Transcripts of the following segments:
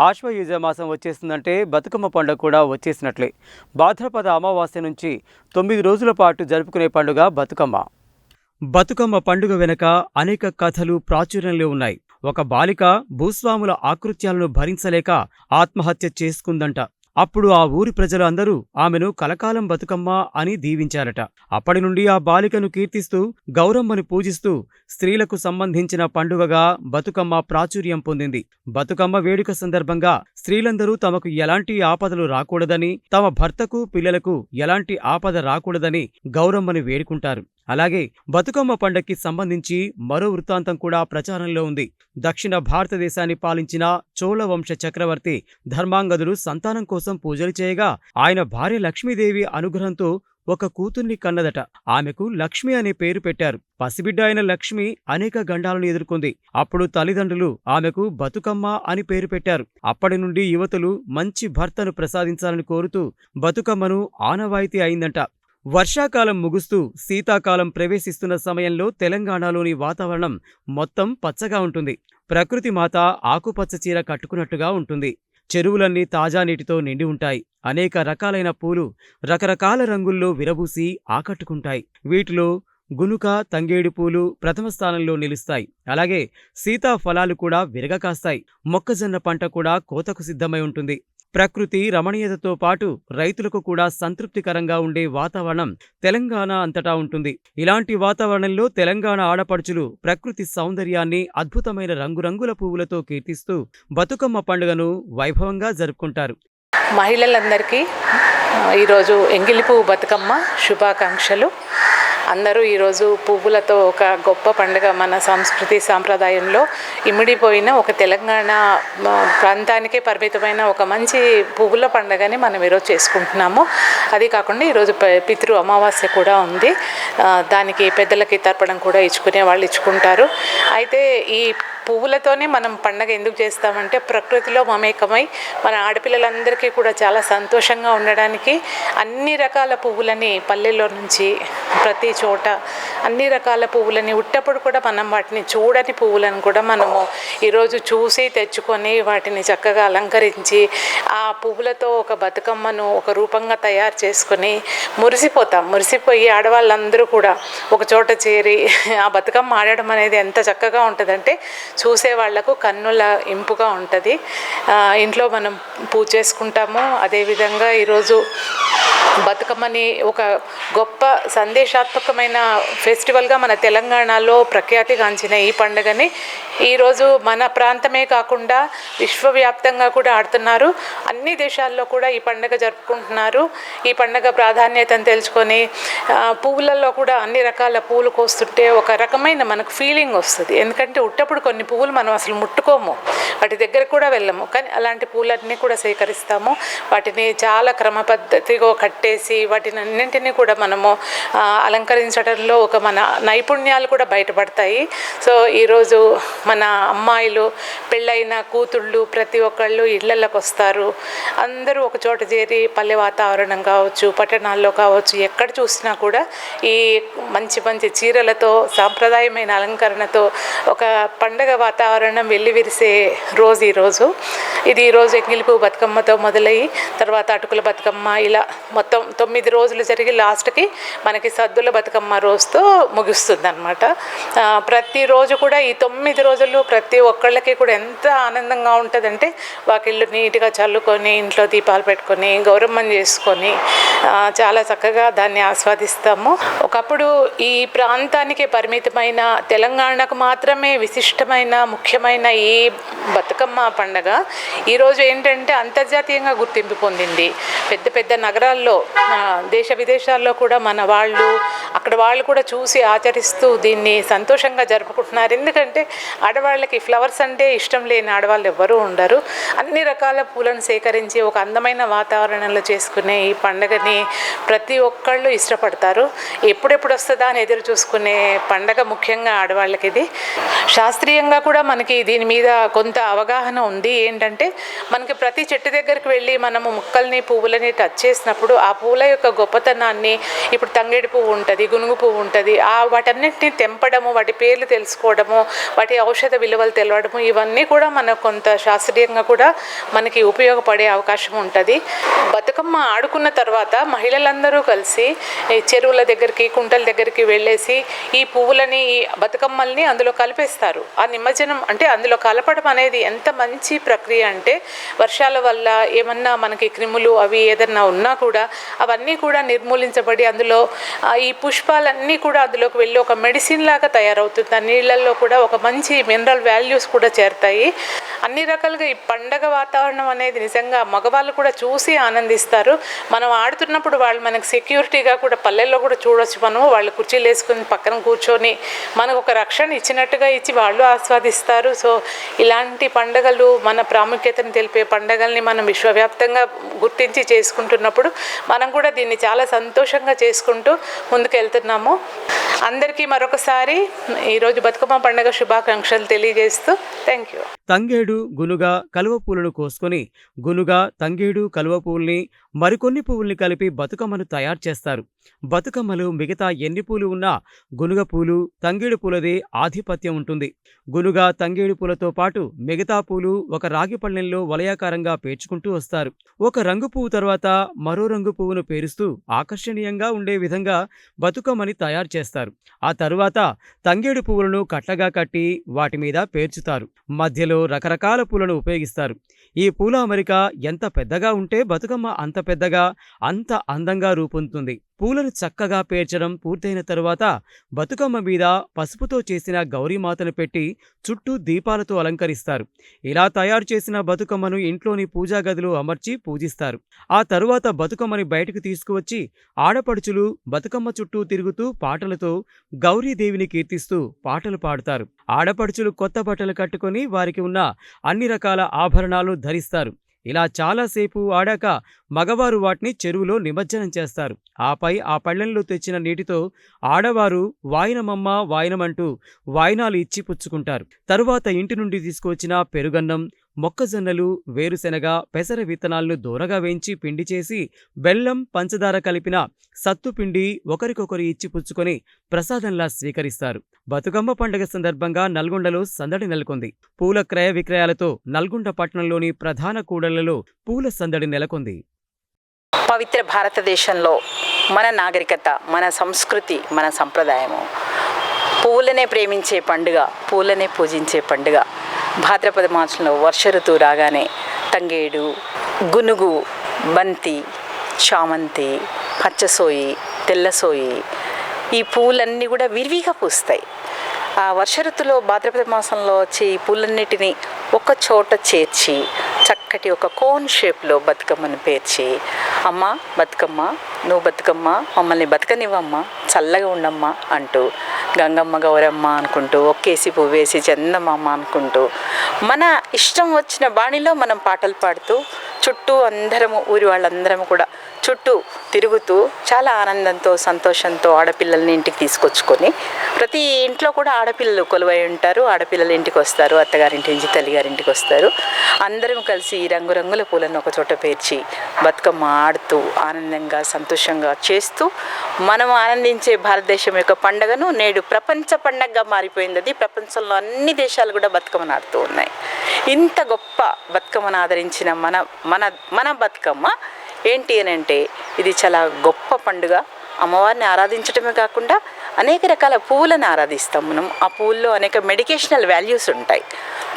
ఆశ్వయుజ మాసం వచ్చేస్తుందంటే బతుకమ్మ పండుగ కూడా వచ్చేసినట్లే. భాద్రపద అమావాస్య నుంచి 9 రోజుల పాటు జరుపుకునే పండుగ బతుకమ్మ. బతుకమ్మ పండుగ వెనక అనేక కథలు ప్రాచుర్యంలో ఉన్నాయి. ఒక బాలిక భూస్వాముల ఆకృత్యాలను భరించలేక ఆత్మహత్య చేసుకుందంట. అప్పుడు ఆ ఊరి ప్రజలు అందరూ ఆమెను కలకాలం బతుకమ్మ అని దీవించారట. అప్పటి నుండి ఆ బాలికను కీర్తిస్తూ గౌరమ్మని పూజిస్తూ స్త్రీలకు సంబంధించిన పండుగగా బతుకమ్మ ప్రాచుర్యం పొందింది. బతుకమ్మ వేడుక సందర్భంగా స్త్రీలందరూ తమకు ఎలాంటి ఆపదలు రాకూడదని, తమ భర్తకు పిల్లలకు ఎలాంటి ఆపద రాకూడదని గౌరమ్మని వేడుకుంటారు. అలాగే బతుకమ్మ పండక్కి సంబంధించి మరో వృత్తాంతం కూడా ప్రచారంలో ఉంది. దక్షిణ భారతదేశాన్ని పాలించిన చోళ వంశ చక్రవర్తి ధర్మాంగదుడు సంతానం కోసం పూజలు చేయగా ఆయన భార్య లక్ష్మీదేవి అనుగ్రహంతో ఒక కూతుర్ని కన్నదట. ఆమెకు లక్ష్మి అనే పేరు పెట్టారు. పసిబిడ్డ అయిన లక్ష్మి అనేక గండాలను ఎదుర్కొంది. అప్పుడు తల్లిదండ్రులు ఆమెకు బతుకమ్మ అని పేరు పెట్టారు. అప్పటి నుండి యువతులు మంచి భర్తను ప్రసాదించాలని కోరుతూ బతుకమ్మను ఆనవాయితీ అయిందంట. వర్షాకాలం ముగుస్తూ శీతాకాలం ప్రవేశిస్తున్న సమయంలో తెలంగాణలోని వాతావరణం మొత్తం పచ్చగా ఉంటుంది. ప్రకృతి మాత ఆకుపచ్చ చీర కట్టుకున్నట్టుగా ఉంటుంది. చెరువులన్నీ తాజా నీటితో నిండి ఉంటాయి. అనేక రకాలైన పూలు రకరకాల రంగుల్లో విరబూసి ఆకట్టుకుంటాయి. వీటిలో గునుక, తంగేడు పూలు ప్రథమ స్థానంలో నిలుస్తాయి. అలాగే సీతాఫలాలు కూడా విరగకాస్తాయి. మొక్కజొన్న పంట కూడా కోతకు సిద్ధమై ఉంటుంది. ప్రకృతి రమణీయతతో పాటు రైతులకు కూడా సంతృప్తికరంగా ఉండే వాతావరణం తెలంగాణ అంతటా ఉంటుంది. ఇలాంటి వాతావరణంలో తెలంగాణ ఆడపడుచులు ప్రకృతి సౌందర్యాన్ని అద్భుతమైన రంగురంగుల పువ్వులతో కీర్తిస్తూ బతుకమ్మ పండుగను వైభవంగా జరుపుకుంటారు. మహిళలందరికీ ఈరోజు ఎంగిలి పువ్వు బతుకమ్మ శుభాకాంక్షలు. అందరూ ఈరోజు పువ్వులతో ఒక గొప్ప పండుగ మన సంస్కృతి సాంప్రదాయంలో ఇమిడిపోయిన ఒక తెలంగాణ ప్రాంతానికే పరిమితమైన ఒక మంచి పువ్వుల పండుగని మనం ఈరోజు చేసుకుంటున్నాము. అది కాకుండా ఈరోజు పితృ అమావాస్య కూడా ఉంది. దానికి పెద్దలకి తర్పణం కూడా ఇచ్చుకునే వాళ్ళు ఇచ్చుకుంటారు. అయితే ఈ పువ్వులతోనే మనం పండగ ఎందుకు చేస్తామంటే ప్రకృతిలో మమేకమై మన ఆడపిల్లలందరికీ కూడా చాలా సంతోషంగా ఉండడానికి అన్ని రకాల పువ్వులని పల్లెల్లో నుంచి ప్రతి చోట అన్ని రకాల పువ్వులని ఉట్టప్పుడు కూడా మనం వాటిని చూడని పువ్వులను కూడా మనము ఈరోజు చూసి తెచ్చుకొని వాటిని చక్కగా అలంకరించి ఆ పువ్వులతో ఒక బతుకమ్మను ఒక రూపంగా తయారు చేసుకొని మురిసిపోయి ఆడవాళ్ళందరూ కూడా ఒక చోట చేరి ఆ బతుకమ్మ ఆడడం అనేది ఎంత చక్కగా ఉంటుందంటే చూసే వాళ్లకు కన్నుల ఇంపుగా ఉంటుంది. ఇంట్లో మనం పూజ చేసుకుంటాము. అదేవిధంగా ఈరోజు బతుకమ్మని ఒక గొప్ప సందేశాత్మకమైన ఫెస్టివల్గా మన తెలంగాణలో ప్రఖ్యాతిగాంచిన ఈ పండుగని ఈరోజు మన ప్రాంతమే కాకుండా విశ్వవ్యాప్తంగా కూడా ఆడుతున్నారు. అన్ని దేశాల్లో కూడా ఈ పండుగ జరుపుకుంటున్నారు. ఈ పండుగ ప్రాధాన్యతను తెలుసుకొని పువ్వులలో కూడా అన్ని రకాల పువ్వులు కోస్తుంటే ఒక రకమైన మనకు ఫీలింగ్ వస్తుంది. ఎందుకంటే ఉట్టప్పుడు కొన్ని పువ్వులు మనం అసలు ముట్టుకోము, వాటి దగ్గర కూడా వెళ్ళము. కానీ అలాంటి పువ్వులన్నీ కూడా సేకరిస్తాము. వాటిని చాలా క్రమపద్ధతిగా కట్టేసి వాటిని అన్నింటినీ కూడా మనము అలంకరించడంలో ఒక మన నైపుణ్యాలు కూడా బయటపడతాయి. సో ఈరోజు మన అమ్మాయిలు, పెళ్ళైన కూతుళ్ళు ప్రతి ఒక్కళ్ళు ఇళ్లలోకి వస్తారు. అందరూ ఒక చోట చేరి పల్లె వాతావరణం కావచ్చు, పట్టణాల్లో కావచ్చు, ఎక్కడ చూసినా కూడా ఈ మంచి మంచి చీరలతో సాంప్రదాయమైన అలంకరణతో ఒక పండగ వాతావరణం వెల్లివిరిసే రోజు ఈరోజు. ఈరోజు ఎంగిలిపువ్వు బతుకమ్మతో మొదలయ్యి తర్వాత అటుకుల బతుకమ్మ ఇలా మొత్తం 9 రోజులు జరిగి లాస్ట్కి మనకి సద్దుల బతుకమ్మ రోజుతో ముగుస్తుంది అనమాట. ప్రతిరోజు కూడా ఈ 9 రోజులు ప్రతి ఒక్కళ్ళకి కూడా ఎంత ఆనందంగా ఉంటుందంటే వాకిళ్ళు నీట్గా చల్లుకొని ఇంట్లో దీపాలు పెట్టుకొని గౌరమ్మని చేసుకొని చాలా చక్కగా దాన్ని ఆస్వాదిస్తాము. ఒకప్పుడు ఈ ప్రాంతానికి పరిమితమైన తెలంగాణకు మాత్రమే విశిష్టమైన ముఖ్యమైన ఈ బతుకమ్మ పండగ ఈరోజు ఏంటంటే అంతర్జాతీయంగా గుర్తింపు పొందింది. పెద్ద పెద్ద నగరాల్లో దేశ విదేశాల్లో కూడా మన వాళ్ళు అక్కడ వాళ్ళు కూడా చూసి ఆచరిస్తూ దీన్ని సంతోషంగా జరుపుకుంటున్నారు. ఎందుకంటే ఆడవాళ్ళకి ఫ్లవర్స్ అంటే ఇష్టం లేని ఆడవాళ్ళు ఎవ్వరూ ఉండరు. అన్ని రకాల పూలను సేకరించి ఒక అందమైన వాతావరణంలో చేసుకునే ఈ పండగని ప్రతి ఒక్కళ్ళు ఇష్టపడతారు. ఎప్పుడెప్పుడు వస్తుందా అని ఎదురు చూసుకునే పండగ ముఖ్యంగా ఆడవాళ్ళకి ఇది. శాస్త్రీయంగా కూడా మనకి దీని మీద కొంత అవగాహన ఉంది. ఏంటంటే అంటే మనకి ప్రతి చెట్టు దగ్గరికి వెళ్ళి మనము మొక్కల్ని పువ్వులని టచ్ చేసినప్పుడు ఆ పువ్వుల యొక్క గొప్పతనాన్ని, ఇప్పుడు తంగేడి పువ్వు ఉంటుంది, గునుగు పువ్వు ఉంటుంది, వాటన్నిటిని తెంపడము, వాటి పేర్లు తెలుసుకోవడము, వాటి ఔషధ విలువలు తెలవడము, ఇవన్నీ కూడా మనకు కొంత శాస్త్రీయంగా కూడా మనకి ఉపయోగపడే అవకాశం ఉంటుంది. బతుకమ్మ ఆడుకున్న తర్వాత మహిళలందరూ కలిసి చెరువుల దగ్గరికి, కుంటల దగ్గరికి వెళ్ళేసి ఈ పువ్వులని, ఈ బతుకమ్మల్ని అందులో కలిపేస్తారు. ఆ నిమజ్జనం అంటే అందులో కలపడం అనేది ఎంత మంచి ప్రక్రియ అంటే, వర్షాల వల్ల ఏమన్నా మనకి క్రిములు అవి ఏదన్నా ఉన్నా కూడా అవన్నీ కూడా నిర్మూలించబడి అందులో ఈ పుష్పాలన్నీ కూడా అందులోకి వెళ్ళి ఒక మెడిసిన్ లాగా తయారవుతుంది. ఆ నీళ్ళల్లో కూడా ఒక మంచి మినరల్ వాల్యూస్ కూడా చేరుతాయి. అన్ని రకాలుగా ఈ పండగ వాతావరణం అనేది నిజంగా మగవాళ్ళు కూడా చూసి ఆనందిస్తారు. మనం ఆడుతున్నప్పుడు వాళ్ళు మనకు సెక్యూరిటీగా కూడా పల్లెల్లో కూడా చూడొచ్చు. మనం వాళ్ళు కుర్చీలు వేసుకుని పక్కన కూర్చొని మనకు ఒక రక్షణ ఇచ్చినట్టుగా ఇచ్చి వాళ్ళు ఆస్వాదిస్తారు. సో ఇలాంటి పండుగలు, మన ప్రాముఖ్యతను తెలిపే పండుగల్ని మనం విశ్వవ్యాప్తంగా గుర్తించి చేసుకుంటున్నప్పుడు మనం కూడా దీన్ని చాలా సంతోషంగా చేసుకుంటూ ముందుకెళ్తున్నాము. అందరికీ మరొకసారి ఈరోజు బతుకమ్మ పండుగ శుభాకాంక్షలు తెలియజేస్తూ థ్యాంక్ యూ. తంగేడు, గునుగ, కలువ పూలను కోసుకొని గునుగ, తంగేడు, కలువ పువ్వుల్ని మరికొన్ని పువ్వుల్ని కలిపి బతుకమ్మను తయారు చేస్తారు. బతుకమ్మలు మిగతా ఎన్ని పూలు ఉన్నా గునుగ పూలు, తంగేడు పూలదే ఆధిపత్యం ఉంటుంది. గునుగ, తంగేడు పూలతో పాటు మిగతా పూలు ఒక రాగి పళ్ళెంలో వలయాకారంగా పేర్చుకుంటూ వస్తారు. ఒక రంగు పువ్వు తర్వాత మరో రంగు పువ్వును పేరుస్తూ ఆకర్షణీయంగా ఉండే విధంగా బతుకమ్మని తయారు చేస్తారు. ఆ తరువాత తంగేడు పువ్వులను కట్టగా కట్టి వాటి మీద పేర్చుతారు. మధ్యలో రకరకాల పూలను ఉపయోగిస్తారు. ఈ పూల అమరిక ఎంత పెద్దగా ఉంటే బతుకమ్మ అంత పెద్దగా, అంత అందంగా రూపొందుతుంది. పూలను చక్కగా పేర్చడం పూర్తయిన తరువాత బతుకమ్మ మీద పసుపుతో చేసిన గౌరీమాతను పెట్టి చుట్టూ దీపాలతో అలంకరిస్తారు. ఇలా తయారు చేసిన బతుకమ్మను ఇంట్లోని పూజా గదిలో అమర్చి పూజిస్తారు. ఆ తరువాత బతుకమ్మని బయటకు తీసుకువచ్చి ఆడపడుచులు బతుకమ్మ చుట్టూ తిరుగుతూ పాటలతో గౌరీదేవిని కీర్తిస్తూ పాటలు పాడుతారు. ఆడపడుచులు కొత్త బట్టలు కట్టుకొని వారికి ఉన్న అన్ని రకాల ఆభరణాలు ధరిస్తారు. ఇలా చాలాసేపు ఆడాక మగవారు వాటిని చెరువులో నిమజ్జనం చేస్తారు. ఆపై ఆ పళ్ళెంలో తెచ్చిన నీటితో ఆడవారు వాయినమమ్మ వాయినమంటూ వాయినాలు ఇచ్చి పుచ్చుకుంటారు. తరువాత ఇంటి నుండి తీసుకువచ్చిన పెరుగన్నం, మొక్కజొన్నలు, వేరుశెనగ, పెసర విత్తనాలను దూరగా వేయించి పిండి చేసి బెల్లం, పంచదార కలిపిన సత్తుపిండి ఒకరికొకరు ఇచ్చి పుచ్చుకొని ప్రసాదంలా స్వీకరిస్తారు. బతుకమ్మ పండుగ సందర్భంగా నల్గొండలో సందడి నెలకొంది. పూల క్రయ విక్రయాలతో నల్గొండ పట్టణంలోని ప్రధాన కూడళ్లలో పూల సందడి నెలకొంది. పవిత్ర భారతదేశంలో మన నాగరికత, మన సంస్కృతి, మన సంప్రదాయము పువ్వులనే ప్రేమించే పండుగ, పూలనే పూజించే పండుగ. భాద్రపద మాసంలో వర్ష ఋతువు రాగానే తంగేడు, గునుగు, బంతి, చామంతి, పచ్చసోయి, తెల్లసోయి ఈ పూలన్నీ కూడా విరివిగా పూస్తాయి. ఆ వర్ష ఋతువులో భాద్రపద మాసంలో వచ్చే ఈ పూలన్నిటినీ ఒక చోట చేర్చి చక్కటి ఒక కోన్ షేప్లో బతుకమ్మను పేర్చి, అమ్మ బతుకమ్మ, నువ్వు బతుకమ్మ, మమ్మల్ని బతకనివ్వమ్మ, చల్లగా ఉండమ్మ అంటూ గంగమ్మ గౌరమ్మ అనుకుంటూ, ఒక్కేసి పువ్వేసి చందమామ అనుకుంటూ మన ఇష్టం వచ్చిన బాణిలో మనం పాటలు పాడుతూ చుట్టూ అందరము, ఊరి వాళ్ళందరము కూడా చుట్టూ తిరుగుతూ చాలా ఆనందంతో, సంతోషంతో ఆడపిల్లల్ని ఇంటికి తీసుకొచ్చుకొని, ప్రతి ఇంట్లో కూడా ఆడపిల్లలు కొలువై ఉంటారు. ఆడపిల్లలు ఇంటికి వస్తారు, అత్తగారింటి నుంచి తల్లిగారింటికి వస్తారు. అందరం కలిసి ఈ రంగురంగుల పూలను ఒక చోట పేర్చి బతుకమ్మ ఆడుతూ ఆనందంగా, సంతోషంగా చేస్తూ మనం ఆనందించే భారతదేశం యొక్క పండుగను నేడు ప్రపంచ పండుగగా మారిపోయింది. అది ప్రపంచంలో అన్ని దేశాలు కూడా బతుకమ్మను ఆడుతూ ఉన్నాయి. ఇంత గొప్ప బతుకమ్మను ఆదరించిన మన బతుకమ్మ ఏంటి అని అంటే, ఇది చాలా గొప్ప పండుగ. అమ్మవారిని ఆరాధించడమే కాకుండా అనేక రకాల పువ్వులను ఆరాధిస్తాం మనం. ఆ పువ్వుల్లో అనేక మెడికేషనల్ వాల్యూస్ ఉంటాయి.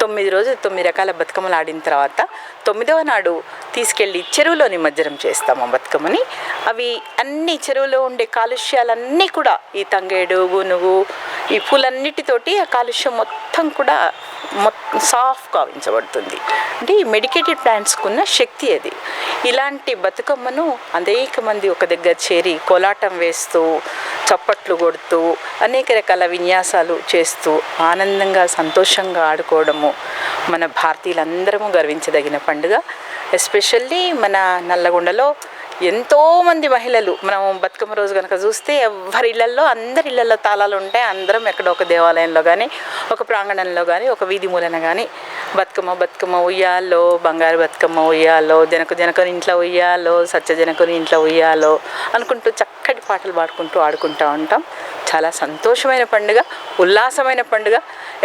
9 రోజులు 9 రకాల బతుకమ్మలు ఆడిన తర్వాత 9వ నాడు తీసుకెళ్ళి చెరువులో నిమజ్జనం చేస్తాం ఆ బతుకమ్మని. అవి అన్ని చెరువులో ఉండే కాలుష్యాలన్నీ కూడా ఈ తంగేడు, గునుగు, ఈ పూలన్నిటితోటి ఆ కాలుష్యం మొత్తం కూడా సాఫ్ కావించబడుతుంది. అంటే ఈ మెడికేటెడ్ ప్లాంట్స్కు ఉన్న శక్తి అది. ఇలాంటి బతుకమ్మను అనేక మంది ఒక దగ్గర చేరి కోలాటం వేస్తూ, చప్పట్లు కొడుతూ, అనేక రకాల విన్యాసాలు చేస్తూ ఆనందంగా, సంతోషంగా ఆడుకోవడము మన భారతీయులందరము గర్వించదగిన పండుగ. ఎస్పెషల్లీ మన నల్లగొండలో ఎంతోమంది మహిళలు మనం బతుకమ్మ రోజు కనుక చూస్తే ఎవరి ఇళ్లల్లో అందరి ఇళ్లలో తాళాలు ఉంటాయి. అందరం ఎక్కడో ఒక దేవాలయంలో కానీ, ఒక ప్రాంగణంలో కానీ, ఒక వీధి మూలన కానీ బతుకమ్మ ఉయ్యాలో, బంగారు బతుకమ్మ ఉయ్యాలో, జనకుని ఇంట్లో ఉయ్యాలో, సత్యజనకుని ఇంట్లో ఉయ్యాలో అనుకుంటూ చక్కటి పాటలు పాడుకుంటూ ఆడుకుంటూ ఉంటాం. చాలా సంతోషమైన పండుగ, ఉల్లాసమైన పండుగ.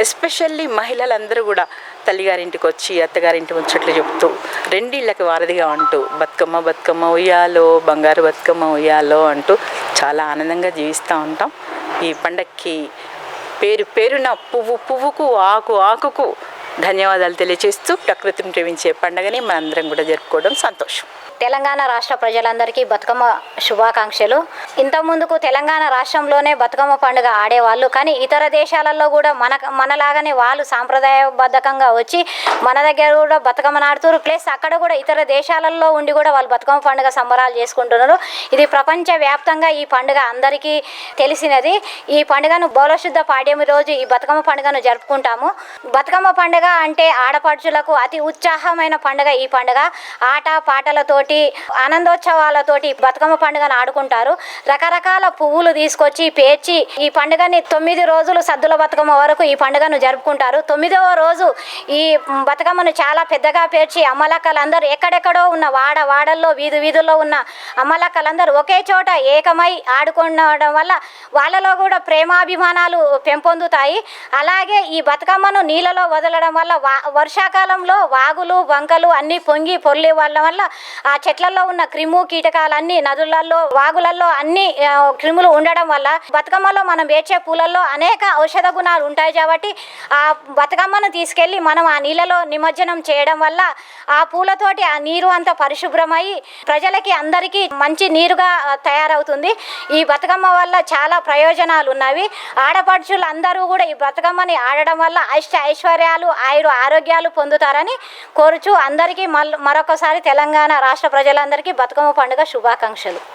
ఎస్పెషల్లీ మహిళలందరూ కూడా తల్లిగారింటికి వచ్చి అత్తగారింటి ముచ్చట్లు చెప్తూ రెండిళ్ళకి వారధిగా ఉంటూ బతుకమ్మ ఉయ్యాలో, బంగారు బతుకమ్మ ఉయ్యాలో అంటూ చాలా ఆనందంగా జీవిస్తూ ఉంటాం. ఈ పండక్కి పేరున పువ్వుకు ఆకుకు ధన్యవాదాలు తెలియజేస్తూ ప్రకృతిని ప్రేమించే పండుగని మనందరం కూడా జరుపుకోవడం సంతోషం. తెలంగాణ రాష్ట్ర ప్రజలందరికీ బతుకమ్మ శుభాకాంక్షలు. ఇంతకుముందుకు తెలంగాణ రాష్ట్రంలోనే బతుకమ్మ పండుగ ఆడేవాళ్ళు, కానీ ఇతర దేశాలలో కూడా మనలాగానే వాళ్ళు సాంప్రదాయబద్ధకంగా వచ్చి మన దగ్గర కూడా బతుకమ్మ ఆడుతున్నారు. ప్లస్ అక్కడ కూడా ఇతర దేశాలలో ఉండి కూడా వాళ్ళు బతుకమ్మ పండుగ సంబరాలు చేసుకుంటున్నారు. ఇది ప్రపంచవ్యాప్తంగా ఈ పండుగ అందరికీ తెలిసినది. ఈ పండుగను బౌలశుద్ధ పాడ్యమి రోజు ఈ బతుకమ్మ పండుగను జరుపుకుంటాము. బతుకమ్మ పండుగ అంటే ఆడపడుచులకు అతి ఉత్సాహమైన పండుగ ఈ పండుగ. ఆట పాటలతోటి ఆనందోత్సవాలతోటి బతుకమ్మ పండుగను ఆడుకుంటారు. రకరకాల పువ్వులు తీసుకొచ్చి పేర్చి ఈ పండుగని 9 రోజులు సద్దుల బతుకమ్మ వరకు ఈ పండుగను జరుపుకుంటారు. 9వ రోజు ఈ బతుకమ్మను చాలా పెద్దగా పేర్చి అమ్మలక్కలందరూ ఎక్కడెక్కడో ఉన్న వాడల్లో వీధుల్లో ఉన్న అమ్మలక్కలందరూ ఒకే చోట ఏకమై ఆడుకోవడం వల్ల వాళ్ళలో కూడా ప్రేమాభిమానాలు పెంపొందుతాయి. అలాగే ఈ బతుకమ్మను నీళ్ళలో వదలడం వల్ల వర్షాకాలంలో వాగులు వంకలు అన్నీ పొర్లి వాళ్ళ వల్ల ఆ చెట్లలో ఉన్న కీటకాలన్నీ నదులలో వాగులలో అన్ని క్రిములు ఉండడం వల్ల బతుకమ్మలో మనం వేచే పూలల్లో అనేక ఔషధ గుణాలు ఉంటాయి. కాబట్టి ఆ బతుకమ్మను తీసుకెళ్ళి మనం ఆ నీళ్ళలో నిమజ్జనం చేయడం వల్ల ఆ పూలతోటి ఆ నీరు అంతా పరిశుభ్రమై ప్రజలకి అందరికీ మంచి నీరుగా తయారవుతుంది. ఈ బతుకమ్మ వల్ల చాలా ప్రయోజనాలు ఉన్నవి. ఆడపడుచులు అందరూ కూడా ఈ బతుకమ్మని ఆడడం వల్ల ఐశ్వర్యాలు ఆరోగ్యాలు పొందుతారని కోరుచు అందరికీ మరొకసారి తెలంగాణ రాష్ట్ర ప్రజలందరికీ బతుకమ్మ పండుగ శుభాకాంక్షలు.